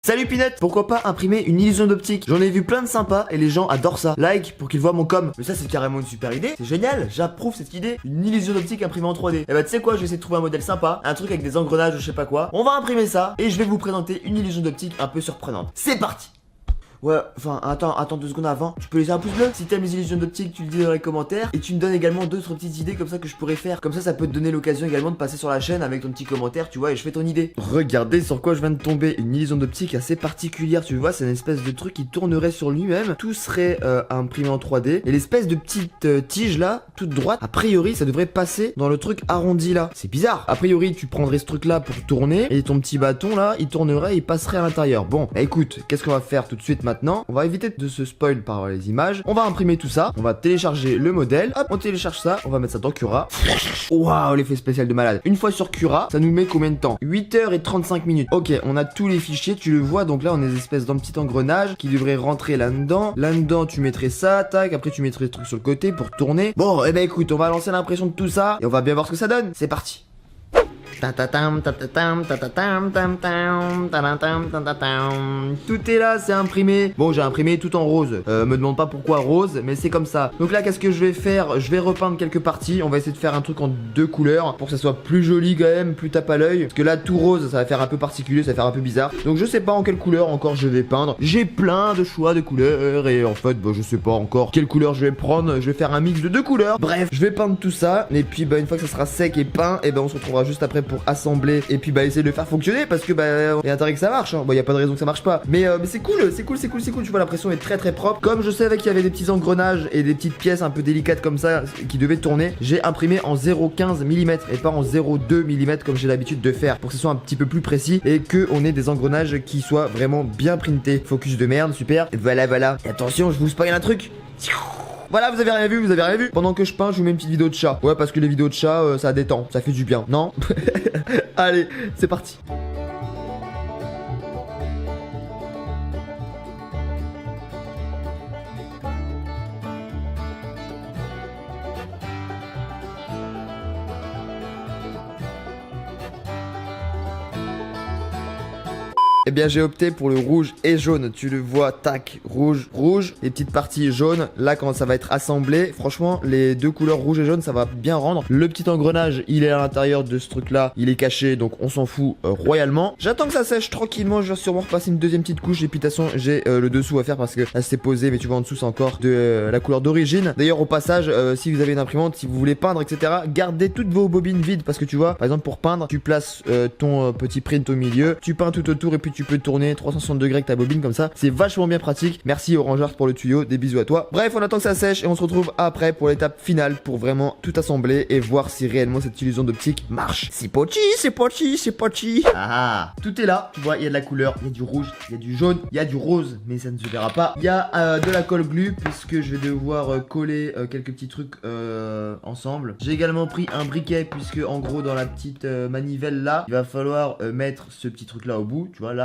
Salut Pinette, pourquoi pas imprimer une illusion d'optique? J'en ai vu plein de sympas et les gens adorent ça. Like pour qu'ils voient mon com. Mais ça c'est carrément une super idée, c'est génial, j'approuve cette idée. Une illusion d'optique imprimée en 3D. Et bah tu sais quoi, je vais essayer de trouver un modèle sympa, un truc avec des engrenages ou je sais pas quoi. On va imprimer ça et je vais vous présenter une illusion d'optique un peu surprenante. C'est parti! Ouais, enfin, attends 2 secondes avant. Tu peux laisser un pouce bleu. Si t'aimes les illusions d'optique, tu le dis dans les commentaires. Et tu me donnes également d'autres petites idées comme ça que je pourrais faire. Comme ça peut te donner l'occasion également de passer sur la chaîne avec ton petit commentaire, tu vois, et je fais ton idée. Regardez sur quoi je viens de tomber. Une illusion d'optique assez particulière, tu vois, c'est une espèce de truc qui tournerait sur lui-même. Tout serait imprimé en 3D. Et l'espèce de petite tige là, toute droite, a priori, ça devrait passer dans le truc arrondi là. C'est bizarre. A priori, tu prendrais ce truc là pour tourner. Et ton petit bâton là, il tournerait, il passerait à l'intérieur. Bon, bah, écoute, qu'est-ce qu'on va faire tout de suite maintenant? On va éviter de se spoil par les images. On va imprimer tout ça. On va télécharger le modèle. Hop, on télécharge ça. On va mettre ça dans Cura. Waouh, l'effet spécial de malade. Une fois sur Cura, ça nous met combien de temps? 8h35 minutes. Ok, on a tous les fichiers. Tu le vois. Donc là, on est des espèces d'un petit engrenage qui devrait rentrer là-dedans. Là-dedans, tu mettrais ça. Tac. Après, tu mettrais le truc sur le côté pour tourner. Bon, et ben écoute, on va lancer l'impression de tout ça. Et on va bien voir ce que ça donne. C'est parti. Tout est là, c'est imprimé. Bon, j'ai imprimé tout en rose. Me demande pas pourquoi rose, mais c'est comme ça. Donc là, qu'est-ce que je vais faire? Je vais repeindre quelques parties. On va essayer de faire un truc en 2 couleurs pour que ça soit plus joli quand même, plus tape à l'œil. Parce que là, tout rose, ça va faire un peu particulier, ça va faire un peu bizarre. Donc je sais pas en quelle couleur encore je vais peindre. J'ai plein de choix de couleurs et en fait, bah, je sais pas encore quelle couleur je vais prendre. Je vais faire un mix de 2 couleurs. Bref, je vais peindre tout ça. Et puis, bah, une fois que ça sera sec et peint, et ben on se retrouvera juste après pour assembler et puis bah essayer de le faire fonctionner parce que bah il y a intérêt que ça marche hein. Bon, il y a pas de raison que ça marche pas, mais c'est cool, tu vois, l'impression est très propre. Comme je savais qu'il y avait des petits engrenages et des petites pièces un peu délicates comme ça qui devaient tourner, j'ai imprimé en 0,15 mm et pas en 0,2 mm comme j'ai l'habitude de faire, pour que ce soit un petit peu plus précis et que on ait des engrenages qui soient vraiment bien printés. Focus de merde, super. Et voilà. Et attention, je vous spoil un truc. Voilà, vous avez rien vu. Pendant que je peins, je vous mets une petite vidéo de chat. Ouais, parce que les vidéos de chat, ça détend, ça fait du bien, non? Allez, c'est parti. Eh bien j'ai opté pour le rouge et jaune. Tu le vois, tac, rouge, les petites parties jaunes. Là quand ça va être assemblé, franchement les 2 couleurs rouge et jaune ça va bien rendre. Le petit engrenage il est à l'intérieur de ce truc là, il est caché donc on s'en fout royalement. J'attends que ça sèche tranquillement, je vais sûrement repasser une deuxième petite couche. Et puis de toute façon j'ai le dessous à faire parce que là c'est posé, mais tu vois en dessous c'est encore de la couleur d'origine. D'ailleurs au passage si vous avez une imprimante, si vous voulez peindre etc, gardez toutes vos bobines vides parce que tu vois par exemple pour peindre tu places ton petit print au milieu, tu peins tout autour et puis tu peux tourner 360 degrés avec ta bobine comme ça, c'est vachement bien pratique. Merci Orange Art pour le tuyau, des bisous à toi. Bref, on attend que ça sèche et on se retrouve après pour l'étape finale pour vraiment tout assembler et voir si réellement cette illusion d'optique marche. C'est pochi. Ah, tout est là, tu vois, il y a de la couleur, il y a du rouge, il y a du jaune, il y a du rose, mais ça ne se verra pas. Il y a de la colle glue puisque je vais devoir coller quelques petits trucs ensemble. J'ai également pris un briquet puisque en gros dans la petite manivelle là, il va falloir mettre ce petit truc là au bout, tu vois là.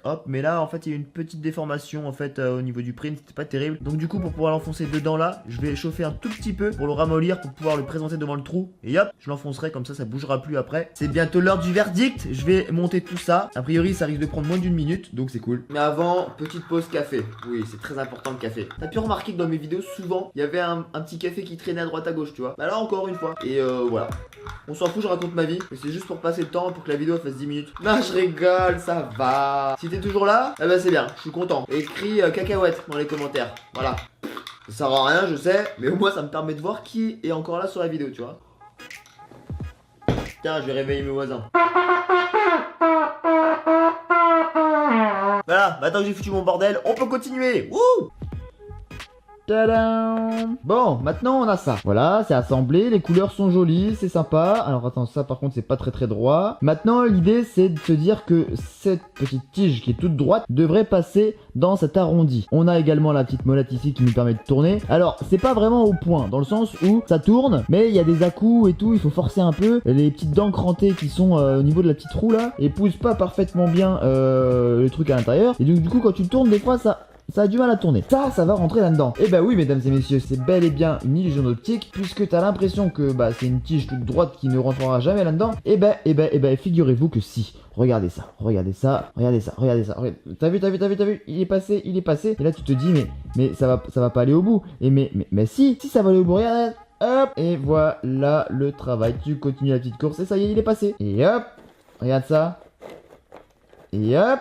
Hop, mais là en fait il y a une petite déformation en fait au niveau du print, c'était pas terrible. Donc du coup pour pouvoir l'enfoncer dedans là, je vais chauffer un tout petit peu pour le ramollir, pour pouvoir le présenter devant le trou. Et hop, je l'enfoncerai comme ça bougera plus après. C'est bientôt l'heure du verdict, je vais monter tout ça. A priori ça risque de prendre moins d'1 minute, donc c'est cool. Mais avant, petite pause café. Oui, c'est très important le café. T'as pu remarquer que dans mes vidéos souvent, il y avait un petit café qui traînait à droite à gauche, tu vois. Bah là encore une fois. Et voilà. On s'en fout, je raconte ma vie. Mais c'est juste pour passer le temps, pour que la vidéo fasse 10 minutes. Non, je rigole, ça va. Si t'es toujours là, eh ben c'est bien, je suis content. Écris cacahuète dans les commentaires. Voilà. Ça sert à rien, je sais, mais au moins ça me permet de voir qui est encore là sur la vidéo, tu vois. Tiens, je vais réveiller mes voisins. Voilà, maintenant que j'ai foutu mon bordel, on peut continuer. Wouh! Tadam! Bon, maintenant on a ça. Voilà, c'est assemblé, les couleurs sont jolies, c'est sympa. Alors attends, ça par contre c'est pas très droit. Maintenant l'idée c'est de se dire que cette petite tige qui est toute droite devrait passer dans cet arrondi. On a également la petite molette ici qui nous permet de tourner. Alors c'est pas vraiment au point, dans le sens où ça tourne, mais il y a des à-coups et tout, il faut forcer un peu. Les petites dents crantées qui sont au niveau de la petite roue là, et poussent pas parfaitement bien le truc à l'intérieur. Et du coup quand tu tournes des fois ça a du mal à tourner. Ça va rentrer là-dedans. Et bah oui, mesdames et messieurs, c'est bel et bien une illusion d'optique, puisque t'as l'impression que bah c'est une tige toute droite qui ne rentrera jamais là-dedans. Et bah, figurez-vous que si. Regardez ça. T'as vu, il est passé. Et là tu te dis, mais ça va pas aller au bout. Et mais si ça va aller au bout, regarde. Hop, et voilà le travail. Tu continues la petite course et ça y est, il est passé. Et hop, regarde ça. Et hop.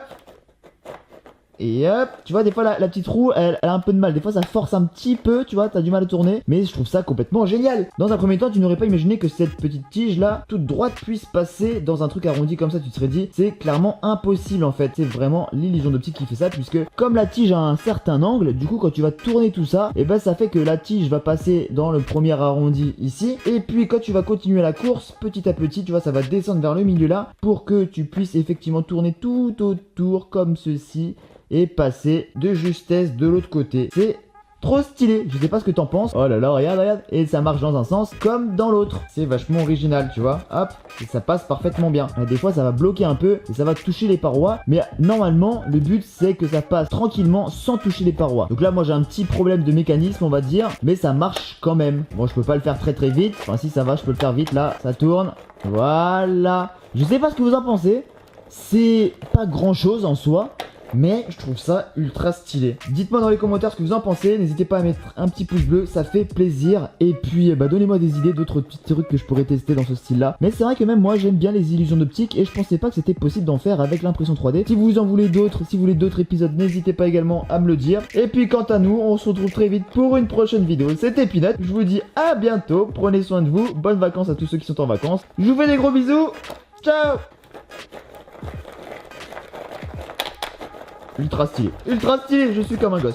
Et hop, tu vois, des fois la petite roue, elle a un peu de mal. Des fois, ça force un petit peu, tu vois, t'as du mal à tourner. Mais je trouve ça complètement génial. Dans un premier temps, tu n'aurais pas imaginé que cette petite tige là, toute droite, puisse passer dans un truc arrondi comme ça. Tu te serais dit, c'est clairement impossible en fait. C'est vraiment l'illusion d'optique qui fait ça, puisque comme la tige a un certain angle, du coup, quand tu vas tourner tout ça, et ben ça fait que la tige va passer dans le premier arrondi ici. Et puis, quand tu vas continuer la course, petit à petit, tu vois, ça va descendre vers le milieu là, pour que tu puisses effectivement tourner tout autour comme ceci. Et passer de justesse de l'autre côté. C'est trop stylé, je sais pas ce que t'en penses. Oh là là, regarde. Et ça marche dans un sens comme dans l'autre. C'est vachement original, tu vois. Hop, et ça passe parfaitement bien. Et des fois, ça va bloquer un peu et ça va toucher les parois. Mais normalement, le but, c'est que ça passe tranquillement sans toucher les parois. Donc là, moi, j'ai un petit problème de mécanisme, on va dire. Mais ça marche quand même. Bon, je peux pas le faire très vite. Enfin, si ça va, je peux le faire vite. Là, ça tourne. Voilà. Je sais pas ce que vous en pensez. C'est pas grand chose en soi. Mais je trouve ça ultra stylé. Dites-moi dans les commentaires ce que vous en pensez. N'hésitez pas à mettre un petit pouce bleu, ça fait plaisir. Et puis donnez-moi des idées d'autres petits trucs que je pourrais tester dans ce style là. Mais c'est vrai que même moi j'aime bien les illusions d'optique. Et je pensais pas que c'était possible d'en faire avec l'impression 3D. Si vous en voulez d'autres, si vous voulez d'autres épisodes, n'hésitez pas également à me le dire. Et puis quant à nous, on se retrouve très vite pour une prochaine vidéo. C'était Peanut, je vous dis à bientôt. Prenez soin de vous, bonnes vacances à tous ceux qui sont en vacances. Je vous fais des gros bisous. Ciao. Ultra stylé, je suis comme un gosse.